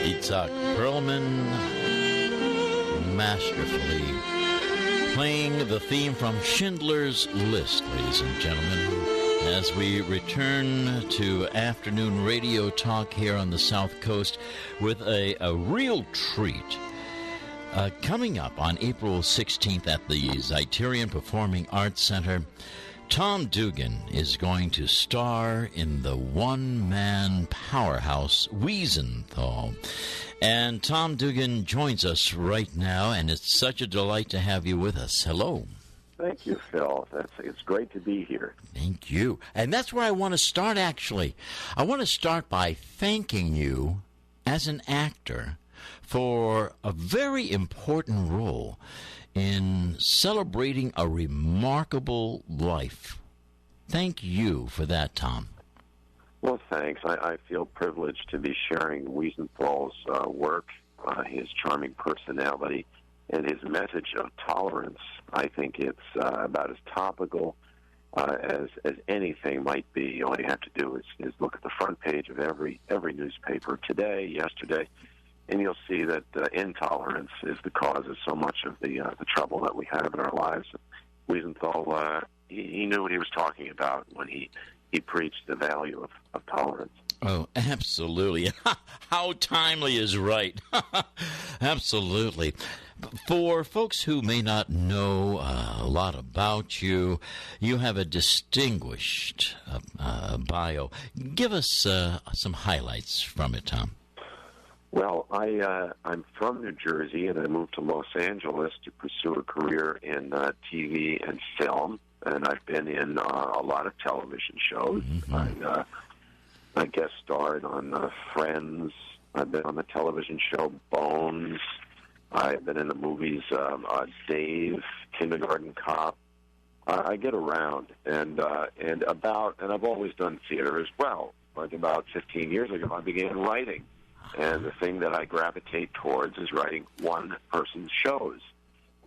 Itzhak Perlman masterfully playing the theme from Schindler's List, ladies and gentlemen, as we return to afternoon radio talk here on the South Coast with a real treat. Coming up on April 16th at the Zeiterion Performing Arts Center, Tom Dugan is going to star in the one-man powerhouse Wiesenthal. And Tom Dugan joins us right now, and it's such a delight to have you with us. Hello. Thank you, Phil. It's great to be here. Thank you. And that's where I want to start, actually. I want to start by thanking you as an actor for a very important role in celebrating a remarkable life. Thank you for that, Tom. Well, thanks. I feel privileged to be sharing Wiesenthal's work, his charming personality, and his message of tolerance. I think it's about as topical as anything might be. All you have to do is look at the front page of every newspaper today, yesterday, and you'll see that intolerance is the cause of so much of the trouble that we have in our lives. Wiesenthal, he knew what he was talking about when he preached the value of tolerance. Oh, absolutely. How timely is right. Absolutely. For folks who may not know a lot about you, you have a distinguished bio. Give us some highlights from it, Tom. Well, I'm from New Jersey, and I moved to Los Angeles to pursue a career in TV and film, and I've been in a lot of television shows. Mm-hmm. I guest starred on Friends. I've been on the television show Bones. I've been in the movies Dave, Kindergarten Cop. I get around, and I've always done theater as well. Like about 15 years ago, I began writing. And the thing that I gravitate towards is writing one-person shows.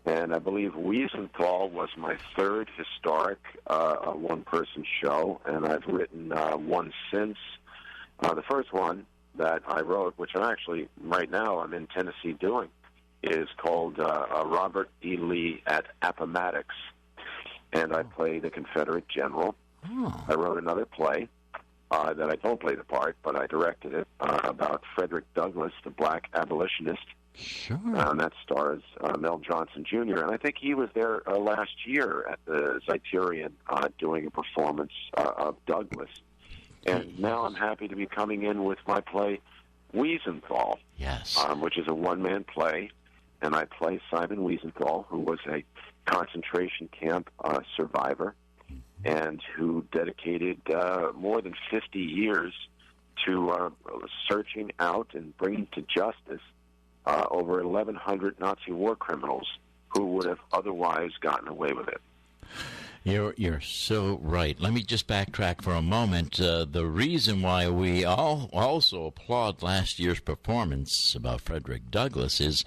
And I believe Wiesenthal was my third historic one-person show, and I've written one since. The first one that I wrote, which I'm actually, right now, I'm in Tennessee doing, is called Robert E. Lee at Appomattox. And I play the Confederate general. Oh. I wrote another play that I don't play the part, but I directed it, about Frederick Douglass, the black abolitionist. Sure. That stars Mel Johnson, Jr., and I think he was there last year at the Zeiterion doing a performance of Douglass. And now I'm happy to be coming in with my play Wiesenthal, yes, which is a one-man play, and I play Simon Wiesenthal, who was a concentration camp survivor, and who dedicated more than 50 years to searching out and bringing to justice over 1,100 Nazi war criminals who would have otherwise gotten away with it. You're so right. Let me just backtrack for a moment. The reason why we all also applaud last year's performance about Frederick Douglass is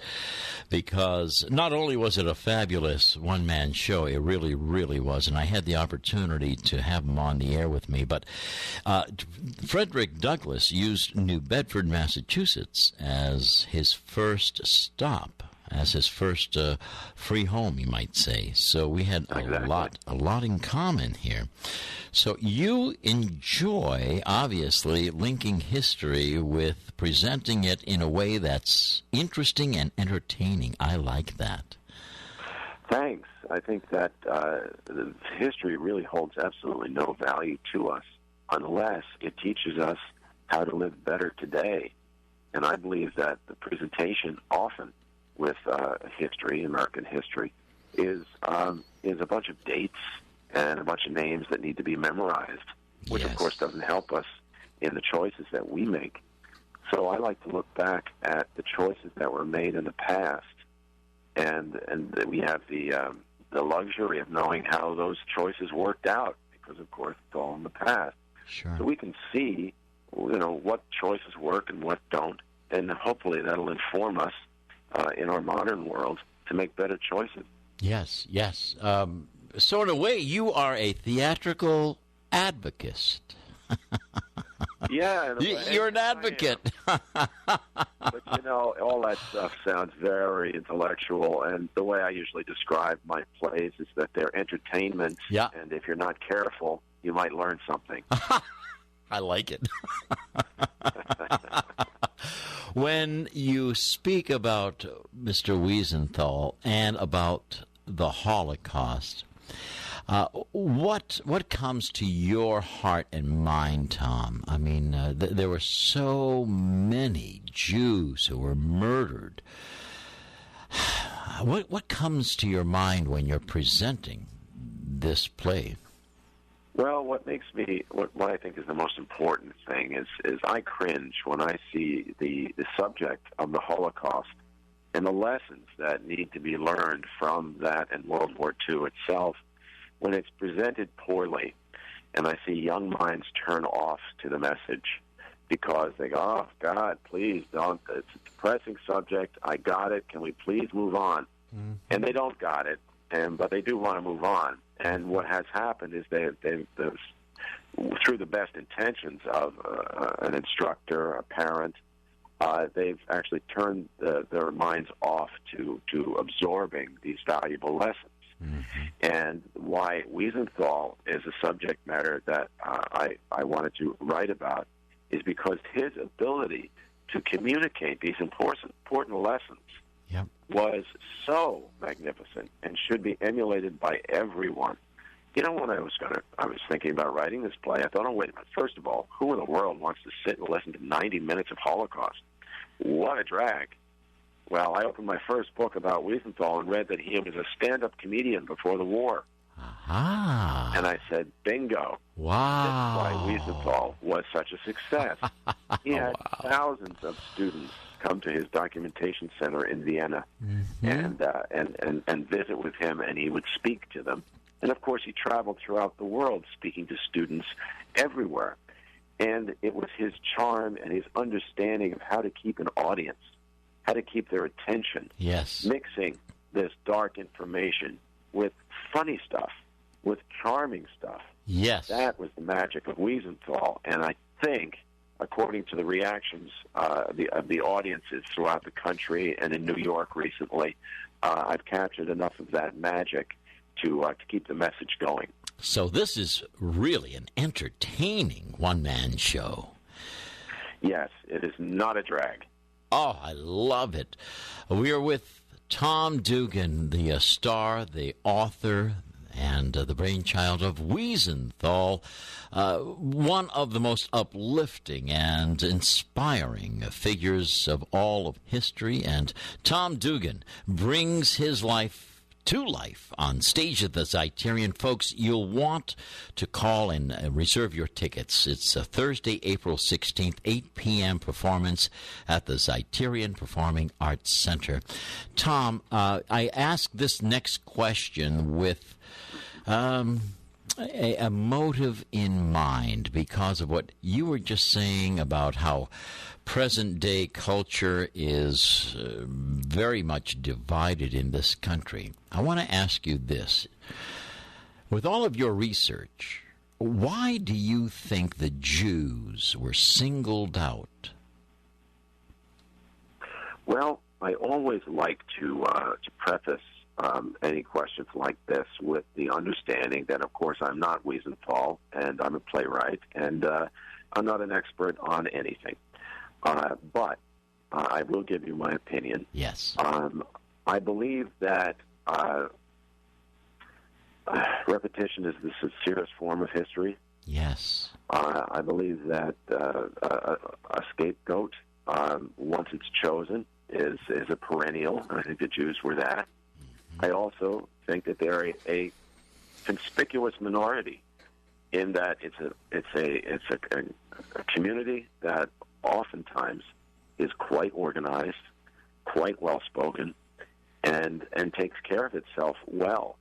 because not only was it a fabulous one-man show, it really, really was, and I had the opportunity to have him on the air with me, but Frederick Douglass used New Bedford, Massachusetts as his first stop, as his first free home, you might say. So we had a lot in common here. So you enjoy, obviously, linking history with presenting it in a way that's interesting and entertaining. I like that. Thanks. I think that history really holds absolutely no value to us unless it teaches us how to live better today. And I believe that the presentation often with history, American history, is a bunch of dates and a bunch of names that need to be memorized, which, yes, of course, doesn't help us in the choices that we make. So I like to look back at the choices that were made in the past, and we have the luxury of knowing how those choices worked out, because, of course, it's all in the past. Sure. So we can see, what choices work and what don't, and hopefully that'll inform us in our modern world to make better choices. Yes, yes. So in a way, you are a theatrical advocate. Yeah. You're an advocate. But, all that stuff sounds very intellectual, and the way I usually describe my plays is that they're entertainment, Yeah. and if you're not careful, you might learn something. I like it. When you speak about Mr. Wiesenthal and about the Holocaust, what comes to your heart and mind, Tom? I mean, there were so many Jews who were murdered. What comes to your mind when you're presenting this play? Well, what I think is the most important thing is I cringe when I see the subject of the Holocaust and the lessons that need to be learned from that and World War II itself when it's presented poorly, and I see young minds turn off to the message because they go, oh, God, please don't. It's a depressing subject. I got it. Can we please move on? Mm-hmm. And they don't got it, but they do want to move on. And what has happened is they've through the best intentions of an instructor, a parent, they've actually turned their minds off to absorbing these valuable lessons. Mm-hmm. And why Wiesenthal is a subject matter that I wanted to write about is because his ability to communicate these important lessons was so magnificent and should be emulated by everyone. When I was thinking about writing this play, I thought, oh, wait a minute. First of all, who in the world wants to sit and listen to 90 minutes of Holocaust? What a drag. Well, I opened my first book about Wiesenthal and read that he was a stand-up comedian before the war. Aha. And I said, bingo. Wow. That's why Wiesenthal was such a success. He had thousands of students come to his documentation center in Vienna and visit with him, and he would speak to them. And, of course, he traveled throughout the world speaking to students everywhere. And it was his charm and his understanding of how to keep an audience, how to keep their attention, mixing this dark information with funny stuff, with charming stuff. Yes. That was the magic of Wiesenthal. And I think, according to the reactions of the audiences throughout the country and in New York recently, I've captured enough of that magic to keep the message going. So this is really an entertaining one-man show. Yes, it is not a drag. Oh, I love it. We are with Tom Dugan, the star, the author, and the brainchild of Wiesenthal, one of the most uplifting and inspiring figures of all of history. And Tom Dugan brings his life to life on stage at the Zeiterion. Folks, you'll want to call and reserve your tickets. It's a Thursday, April 16th, 8 p.m. performance at the Zeiterion Performing Arts Center. Tom, I ask this next question with a motive in mind because of what you were just saying about how present-day culture is very much divided in this country. I want to ask you this. With all of your research, why do you think the Jews were singled out? Well, I always like to preface any questions like this with the understanding that, of course, I'm not Wiesenthal, and I'm a playwright, and I'm not an expert on anything. But I will give you my opinion. Yes. I believe that repetition is the sincerest form of history. Yes. I believe that a scapegoat, once it's chosen, is a perennial. I think the Jews were that. I also think that they're a conspicuous minority in that it's a community that oftentimes is quite organized, quite well spoken, and takes care of itself well.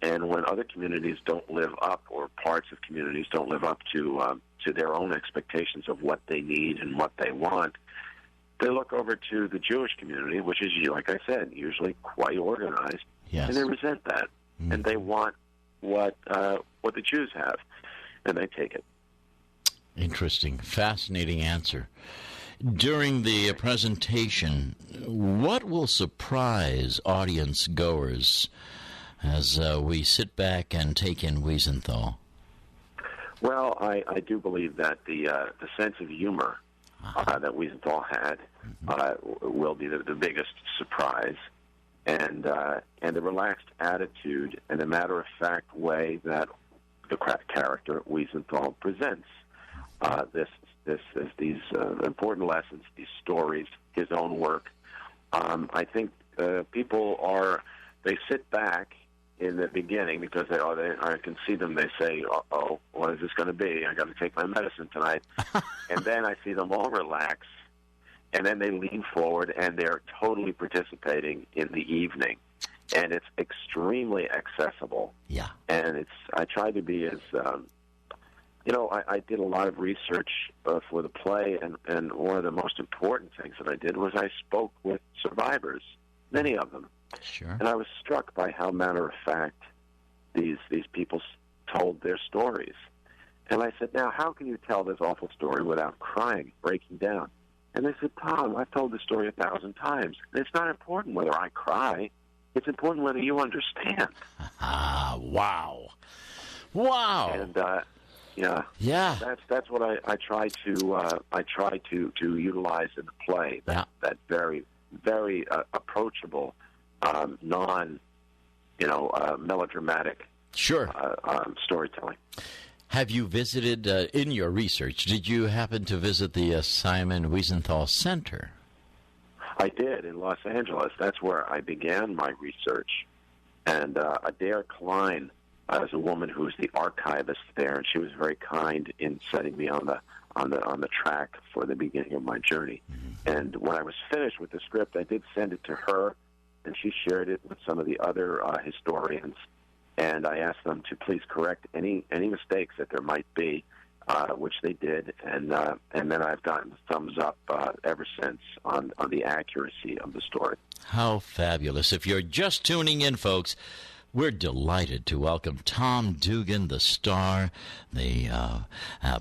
And when other communities don't live up, or parts of communities don't live up to their own expectations of what they need and what they want, they look over to the Jewish community, which is, like I said, usually quite organized, yes. and they resent that, and they want what the Jews have, and they take it. Interesting. Fascinating answer. During the presentation, what will surprise audience goers as we sit back and take in Wiesenthal? Well, I do believe that the sense of humor that Wiesenthal had will be the biggest surprise, and the relaxed attitude and the matter-of-fact way that the character Wiesenthal presents these important lessons, these stories, his own work. I think people they sit back in the beginning because I can see them. They say, "Uh-oh, what is this going to be? I got to take my medicine tonight." And then I see them all relax, and then they lean forward and they're totally participating in the evening, and it's extremely accessible. Yeah, and I try to be as I did a lot of research for the play, and one of the most important things that I did was I spoke with survivors, many of them. Sure. And I was struck by how matter-of-fact these people told their stories. And I said, now, how can you tell this awful story without crying, breaking down? And they said, Tom, I've told this story 1,000 times. And it's not important whether I cry. It's important whether you understand. Wow. Wow. And, yeah. That's what I try to utilize in the play. That very, very approachable, melodramatic storytelling. Have you visited, in your research, did you happen to visit the Simon Wiesenthal Center? I did, in Los Angeles. That's where I began my research. And Adair Klein is a woman who's the archivist there, and she was very kind in setting me on the track for the beginning of my journey. Mm-hmm. And when I was finished with the script, I did send it to her, and she shared it with some of the other historians. And I asked them to please correct any mistakes that there might be, which they did. And then I've gotten thumbs up ever since on the accuracy of the story. How fabulous. If you're just tuning in, folks, we're delighted to welcome Tom Dugan, the star, the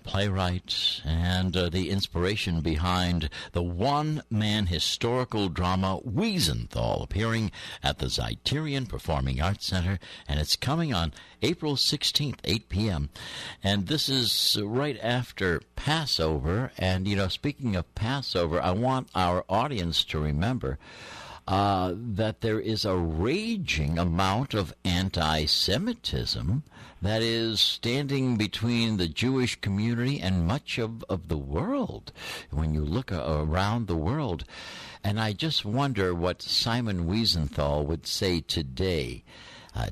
playwright, and the inspiration behind the one-man historical drama Wiesenthal, appearing at the Zeiterion Performing Arts Center, and it's coming on April 16th, 8 p.m. And this is right after Passover, and, speaking of Passover, I want our audience to remember that there is a raging amount of anti-Semitism that is standing between the Jewish community and much of the world when you look around the world. And I just wonder what Simon Wiesenthal would say today.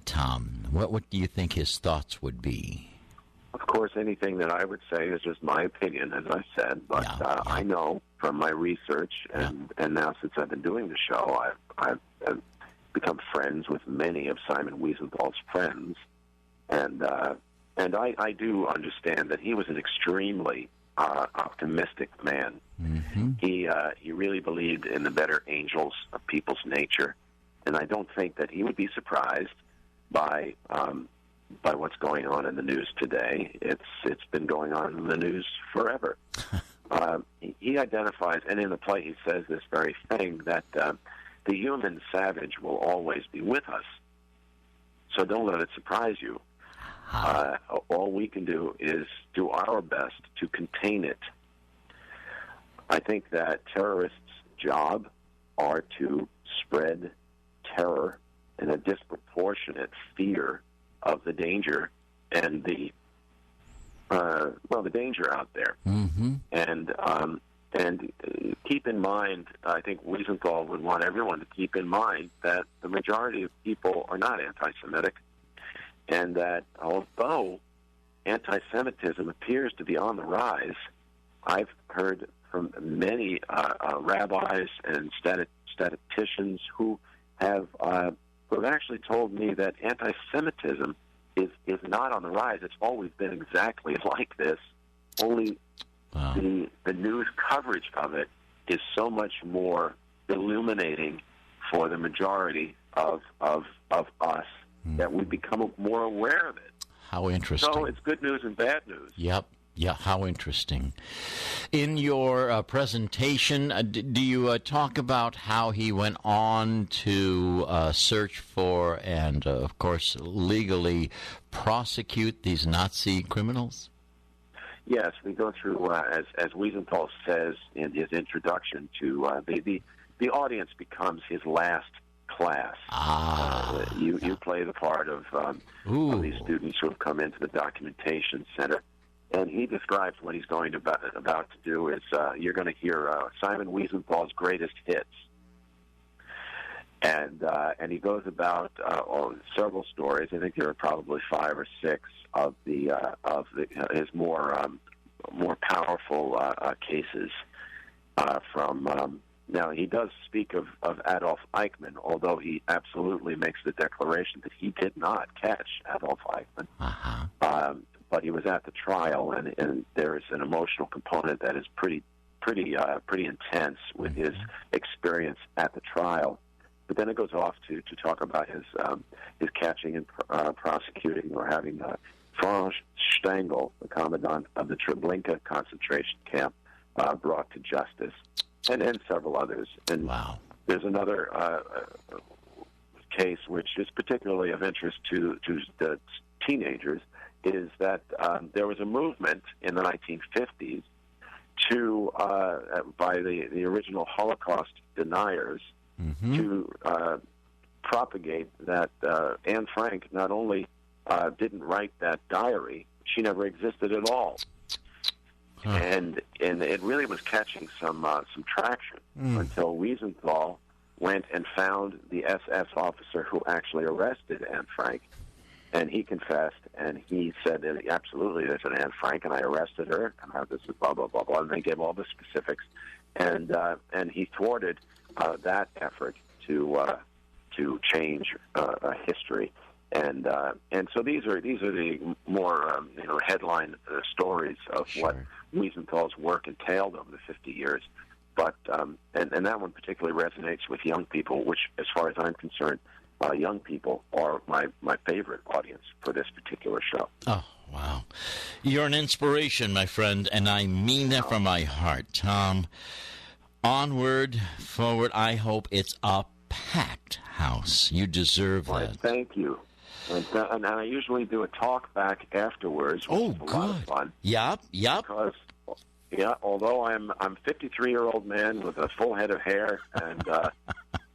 Tom, what do you think his thoughts would be? Of course, anything that I would say is just my opinion, as I said. But I know from my research, and now since I've been doing the show, I've become friends with many of Simon Wiesenthal's friends, and I do understand that he was an extremely optimistic man. Mm-hmm. He really believed in the better angels of people's nature, and I don't think that he would be surprised by what's going on in the news today. It's been going on in the news forever. He identifies, and in the play he says this very thing, that the human savage will always be with us. So don't let it surprise you. All we can do is do our best to contain it. I think that terrorists' job are to spread terror and a disproportionate fear of the danger and the danger out there. Mm-hmm. And keep in mind, I think Wiesenthal would want everyone to keep in mind that the majority of people are not anti-Semitic, and that although anti-Semitism appears to be on the rise, I've heard from many rabbis and statisticians who have actually told me that anti-Semitism is not on the rise. It's always been exactly like this. Only the news coverage of it is so much more illuminating for the majority of us that we become more aware of it. How interesting. So it's good news and bad news. Yep. Yeah, how interesting. In your presentation, do you talk about how he went on to search for and, of course, legally prosecute these Nazi criminals? Yes, we go through, as Wiesenthal says in his introduction to the audience becomes his last class. You play the part of these students who have come into the documentation center. And he describes what he's going about to do is you're going to hear Simon Wiesenthal's greatest hits, and he goes about several stories. I think there are probably 5 or 6 of his more powerful cases from. Now he does speak of Adolf Eichmann, although he absolutely makes the declaration that he did not catch Adolf Eichmann. But he was at the trial, and there is an emotional component that is pretty intense with his experience at the trial. But then it goes off to talk about his catching and prosecuting, or having Franz Stengel, the commandant of the Treblinka concentration camp, brought to justice, and several others. And wow. There's another case which is particularly of interest to the teenagers, is that there was a movement in the 1950s by the original Holocaust deniers to propagate that Anne Frank not only didn't write that diary, she never existed at all. And it really was catching some traction until Wiesenthal went and found the SS officer who actually arrested Anne Frank. And he confessed, and he said that absolutely, there's an Anne Frank, and I arrested her, and this is blah, blah, blah, blah, and they gave all the specifics. And he thwarted that effort to change history. And so these are the more headline stories of what Wiesenthal's work entailed over the 50 years. But and that one particularly resonates with young people, which, as far as I'm concerned, young people are my favorite audience for this particular show. Oh, wow. You're an inspiration, my friend, and I mean that from my heart, Tom. Onward, forward, I hope it's a packed house. You deserve that. Thank you. And I usually do a talk back afterwards, which is a lot of fun. Yep. Because, although I'm a 53-year-old man with a full head of hair, and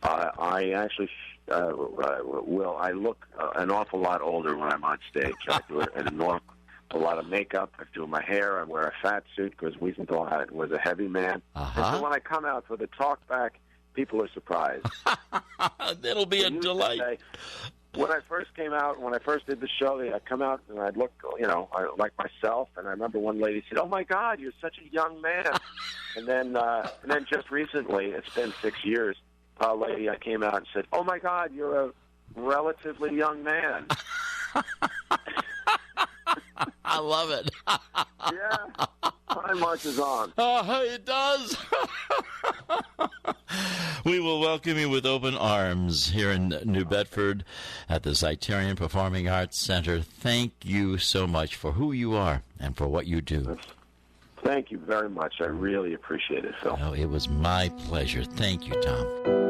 I actually... I look an awful lot older when I'm on stage. I do a lot of makeup. I do my hair. I wear a fat suit because Wiesenthal was a heavy man. And so when I come out for the talk back, people are surprised. That'll be a delight. When I first came out, when I first did the show, I'd come out and I'd look, like myself. And I remember one lady said, "Oh my God, you're such a young man." and then just recently, it's been 6 years. A lady, I came out and said, "Oh my God, you're a relatively young man." I love it. Yeah, time marches on. Oh, it does. We will welcome you with open arms here in New Bedford at the Zeiterion Performing Arts Center. Thank you so much for who you are and for what you do. Thank you very much. I really appreciate it, Phil. Oh, it was my pleasure. Thank you, Tom.